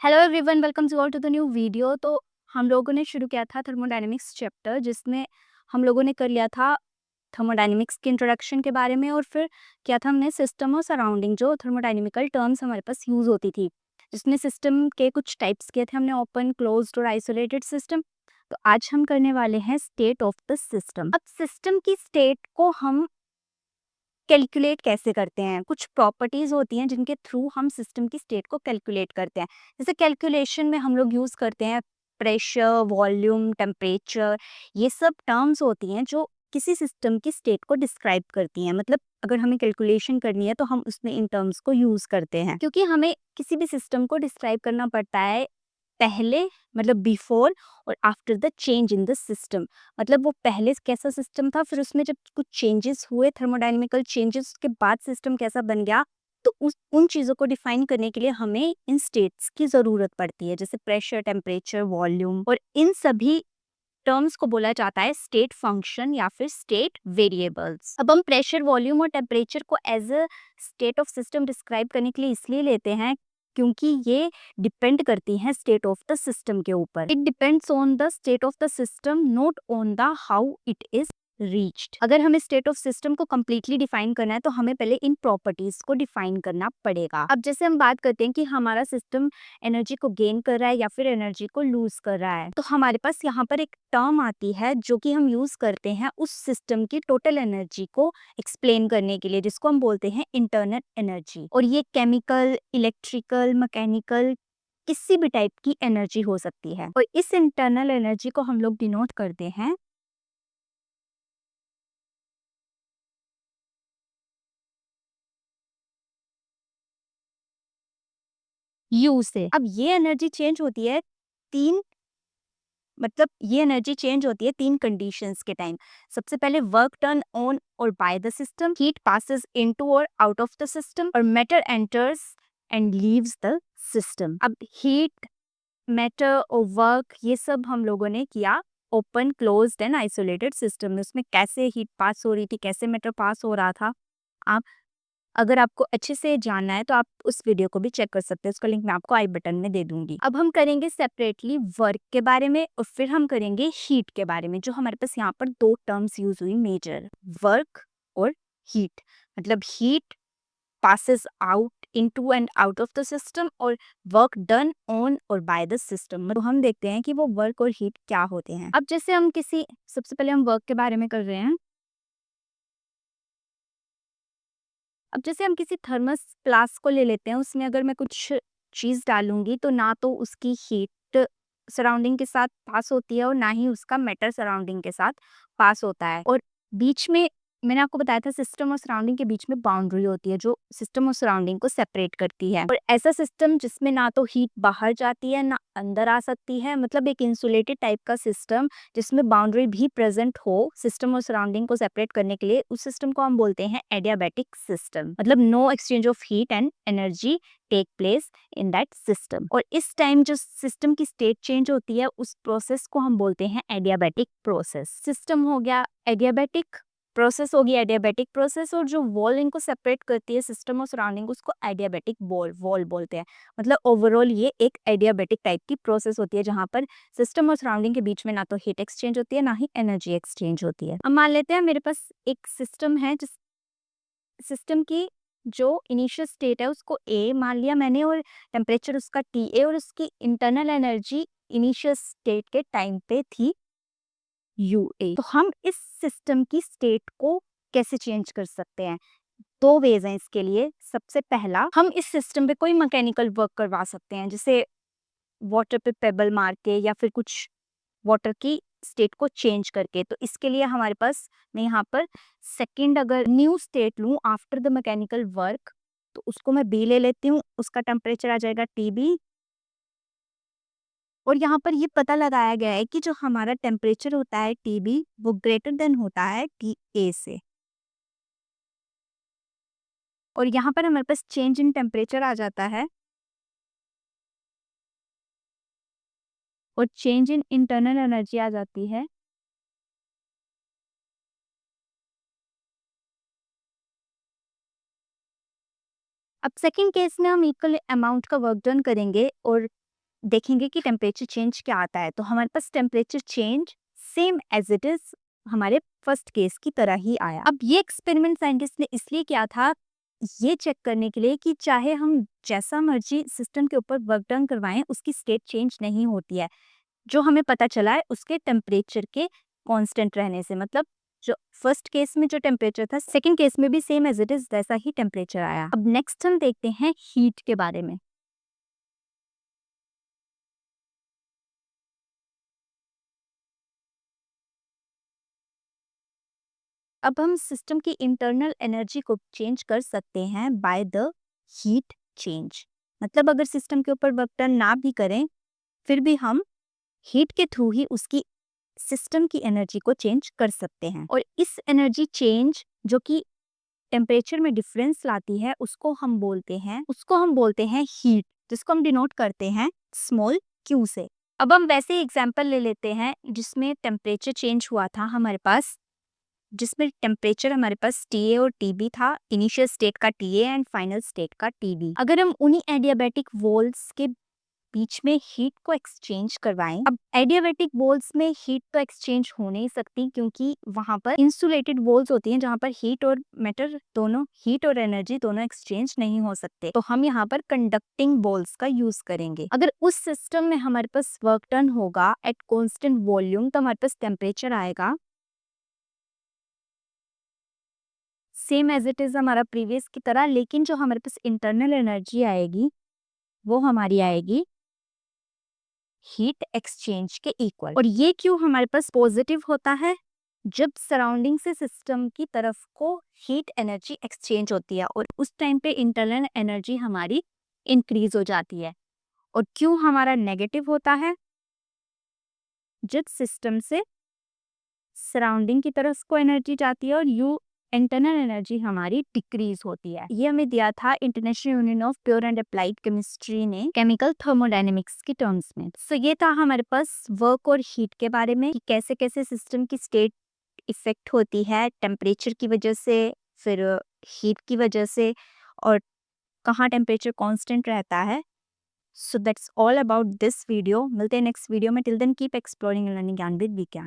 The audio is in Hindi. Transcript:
Hello everyone, welcome to all to the new video. तो हम लोगों ने शुरू किया था थर्मोडायनेमिक्स चैप्टर, जिसमें हम लोगों ने कर लिया था थर्मोडायनेमिक्स के इंट्रोडक्शन के बारे में, और फिर किया था हमने सिस्टम और सराउंडिंग, जो थर्मोडायनेमिकल टर्म्स हमारे पास यूज़ होती थी, जिसमें सिस्टम के कुछ टाइप्स किए थे हमने, ओपन, क्लोज्ड और आइसोलेटेड सिस्टम। तो आज हम करने वाले हैं स्टेट ऑफ द सिस्टम। अब सिस्टम की स्टेट को हम कैलकुलेट कैसे करते हैं? कुछ प्रॉपर्टीज होती हैं जिनके थ्रू हम सिस्टम की स्टेट को कैलकुलेट करते हैं। जैसे कैलकुलेशन में हम लोग यूज करते हैं प्रेशर, वॉल्यूम, टेम्परेचर। ये सब टर्म्स होती हैं जो किसी सिस्टम की स्टेट को डिस्क्राइब करती हैं। मतलब अगर हमें कैलकुलेशन करनी है तो हम उसमें इन टर्म्स को यूज करते हैं, क्योंकि हमें किसी भी सिस्टम को डिस्क्राइब करना पड़ता है पहले, मतलब बिफोर और after the change in the system. मतलब वो पहले कैसा सिस्टम था, फिर उसमें जब कुछ चेंजेस हुए, थर्मोडायनेमिकल चेंजेस के बाद सिस्टम कैसा बन गया। तो उन चीज़ों को डिफाइन करने के लिए हमें इन स्टेट्स की ज़रूरत पड़ती है, जैसे प्रेशर, टेम्परेचर, वॉल्यूम। और इन सभी टर्म्स को बोला जाता है स्टेट फंक्शन या फिर स्टेट वेरिएबल्स। अब हम प्रेशर, वॉल्यूम और टेम्परेचर को as a state of system describe करने के लिए इसलिए लेते हैं क्योंकि ये डिपेंड करती हैं स्टेट ऑफ द सिस्टम के ऊपर। It depends on the state of the system, not on the how it is reached. अगर हमें स्टेट ऑफ सिस्टम को कम्प्लीटली डिफाइन करना है तो हमें पहले इन प्रॉपर्टीज को डिफाइन करना पड़ेगा। अब जैसे हम बात करते हैं कि हमारा सिस्टम एनर्जी को गेन कर रहा है या फिर एनर्जी को लूज कर रहा है, तो हमारे पास यहाँ पर एक टर्म आती है जो कि हम यूज करते हैं उस सिस्टम की टोटल एनर्जी को एक्सप्लेन करने के लिए, जिसको हम बोलते हैं इंटरनल एनर्जी। और ये केमिकल, इलेक्ट्रिकल, मैकेनिकल, किसी भी टाइप की एनर्जी हो सकती है। और इस इंटरनल एनर्जी को हम लोग डिनोट करते हैं यू से। अब ये एनर्जी चेंज होती है तीन, मतलब ये एनर्जी चेंज होती है तीन कंडीशंस के टाइम। सबसे पहले वर्क डन ऑन और by the system, heat passes into और आउट ऑफ द सिस्टम, और matter enters and leaves the system. अब हीट, मैटर और वर्क, ये सब हम लोगों ने किया open, closed end isolated system में। उसमें कैसे हीट पास हो रही थी, कैसे मैटर पास हो रहा था, आप अगर आपको अच्छे से जानना है तो आप उस वीडियो को भी चेक कर सकते हैं। उसका लिंक मैं आपको आई बटन में दे दूंगी। अब हम करेंगे सेपरेटली वर्क के बारे में और फिर हम करेंगे हीट के बारे में। जो हमारे पास यहाँ पर दो टर्म्स यूज हुई मेजर, वर्क और हीट। मतलब heat passes out into and out of the system, और वर्क डन ऑन और बाय द सिस्टम। तो हम देखते हैं कि वो वर्क और हीट क्या होते हैं। अब जैसे हम सबसे पहले हम वर्क के बारे में कर रहे हैं। अब जैसे हम किसी थर्मस फ्लास्क को ले लेते हैं, उसमें अगर मैं कुछ चीज़ डालूंगी तो ना तो उसकी हीट सराउंडिंग के साथ पास होती है और ना ही उसका मैटर सराउंडिंग के साथ पास होता है। और बीच में मैंने आपको बताया था सिस्टम और सराउंडिंग के बीच में बाउंड्री होती है जो सिस्टम और सराउंडिंग को सेपरेट करती है। और ऐसा सिस्टम जिसमें ना तो हीट बाहर जाती है ना अंदर आ सकती है, मतलब एक इंसुलेटेड टाइप का सिस्टम जिसमें बाउंड्री भी प्रेजेंट हो सिस्टम और सराउंडिंग को सेपरेट करने के लिए, उस सिस्टम को हम बोलते हैं एडियाबैटिक सिस्टम। मतलब no exchange of heat and energy take place in that system. और इस टाइम जो सिस्टम की स्टेट चेंज होती है उस प्रोसेस को हम बोलते हैं एडियाबैटिक प्रोसेस। सिस्टम हो गया एडियाबैटिक, प्रोसेस होगी एडियाबैटिक प्रोसेस, और जो वॉल इनको सेपरेट करती है सिस्टम और सराउंडिंग, उसको एडियाबैटिक वॉल बोलते हैं। मतलब ओवरऑल ये एक एडियाबैटिक टाइप की प्रोसेस होती है जहां पर सिस्टम और सराउंडिंग के बीच में ना तो हीट एक्सचेंज होती है ना ही एनर्जी एक्सचेंज होती है। अब मान लेते हैं मेरे पास एक सिस्टम है, जिस सिस्टम की जो इनिशियल स्टेट है उसको ए मान लिया मैंने, और टेम्परेचर उसका टी ए, और उसकी इंटरनल एनर्जी इनिशियल स्टेट के टाइम पे थी यू ए। तो हम इस सिस्टम की स्टेट को कैसे चेंज कर सकते हैं? दो वेज हैं इसके लिए। सबसे पहला, हम इस सिस्टम पे कोई मैकेनिकल वर्क करवा सकते हैं, जैसे वाटर पे पेबल मार के या फिर कुछ वाटर की स्टेट को चेंज करके। तो इसके लिए हमारे पास, मैं यहाँ पर सेकंड अगर न्यू स्टेट लूँ आफ्टर द मैकेनिकल वर्क, तो उसको मैं बी ले लेती हूँ, उसका टेम्परेचर आ जाएगा टी बी। और यहाँ पर ये पता लगाया गया है कि जो हमारा टेम्परेचर होता है टी बी, वो ग्रेटर देन होता है टी ए से। और यहाँ पर हमारे पास चेंज इन टेम्परेचर आ जाता है और चेंज इन इंटरनल एनर्जी आ जाती है। अब सेकंड केस में हम इक्वल अमाउंट का वर्क डन करेंगे और देखेंगे कि टेम्परेचर चेंज क्या आता है। तो हमारे पास temperature change same as it is हमारे फर्स्ट केस की तरह ही आया। अब ये एक्सपेरिमेंट साइंटिस्ट ने इसलिए किया था, ये चेक करने के लिए कि चाहे हम जैसा मर्जी सिस्टम के ऊपर वर्क डन करवाएं, उसकी स्टेट चेंज नहीं होती है। जो हमें पता चला है उसके टेम्परेचर के कांस्टेंट रहने से, मतलब जो फर्स्ट केस में जो टेम्परेचर था, सेकंड केस में भी सेम एज इट इज वैसा ही टेम्परेचर आया। अब नेक्स्ट हम देखते हैं हीट के बारे में। अब हम सिस्टम की इंटरनल एनर्जी को चेंज कर सकते हैं बाय द हीट चेंज। मतलब अगर सिस्टम के ऊपर वर्क डन ना भी करें, फिर भी हम हीट के थ्रू ही उसकी सिस्टम की एनर्जी को चेंज कर सकते हैं। और इस एनर्जी चेंज जो कि टेम्परेचर में डिफरेंस लाती है, उसको हम बोलते हैं हीट, जिसको हम डिनोट करते हैं स्मॉल क्यू से। अब हम वैसे ही एग्जांपल ले लेते हैं जिसमें टेम्परेचर चेंज हुआ था हमारे पास, जिसमें टेम्परेचर हमारे पास टीए और टीबी था, इनिशियल स्टेट का टीए एंड फाइनल स्टेट का टीबी। अगर हम उन्हीं एडियाबैटिक वॉल्स के बीच में हीट को एक्सचेंज करवाएं, अब एडियाबैटिक वॉल्स में हीट तो एक्सचेंज हो नहीं सकती, क्योंकि वहां पर इंसुलेटेड वॉल्स होती हैं जहां पर हीट और मैटर दोनों, हीट और एनर्जी दोनों एक्सचेंज नहीं हो सकते। तो हम यहाँ पर कंडक्टिंग वॉल्स का यूज करेंगे। अगर उस सिस्टम में हमारे पास वर्क डन होगा एट कॉन्स्टेंट वॉल्यूम, तो हमारे पास टेम्परेचर आएगा सेम एज इट इज हमारा प्रीवियस की तरह, लेकिन जो हमारे पास इंटरनल एनर्जी आएगी वो हमारी आएगी हीट एक्सचेंज के इक्वल। और ये क्यों हमारे पास पॉजिटिव होता है? जब सराउंडिंग से सिस्टम की तरफ को हीट एनर्जी एक्सचेंज होती है, और उस टाइम पे इंटरनल एनर्जी हमारी इंक्रीज हो जाती है। और क्यों हमारा नेगेटिव होता है? जब सिस्टम से सराउंडिंग की तरफ को एनर्जी जाती है और यू इंटरनल एनर्जी हमारी डिक्रीज होती है। ये हमें दिया था international union of pure and applied chemistry ने केमिकल थर्मोडायनेमिक्स की टर्म्स में। सो ये था हमारे पास वर्क और हीट के बारे में, कि कैसे कैसे सिस्टम की स्टेट इफेक्ट होती है टेम्परेचर की वजह से, फिर हीट की वजह से, और कहाँ टेम्परेचर कांस्टेंट रहता है। So that's all about this video. मिलते हैं नेक्स्ट वीडियो में। Till then keep exploring and learning gyan with विज्ञान।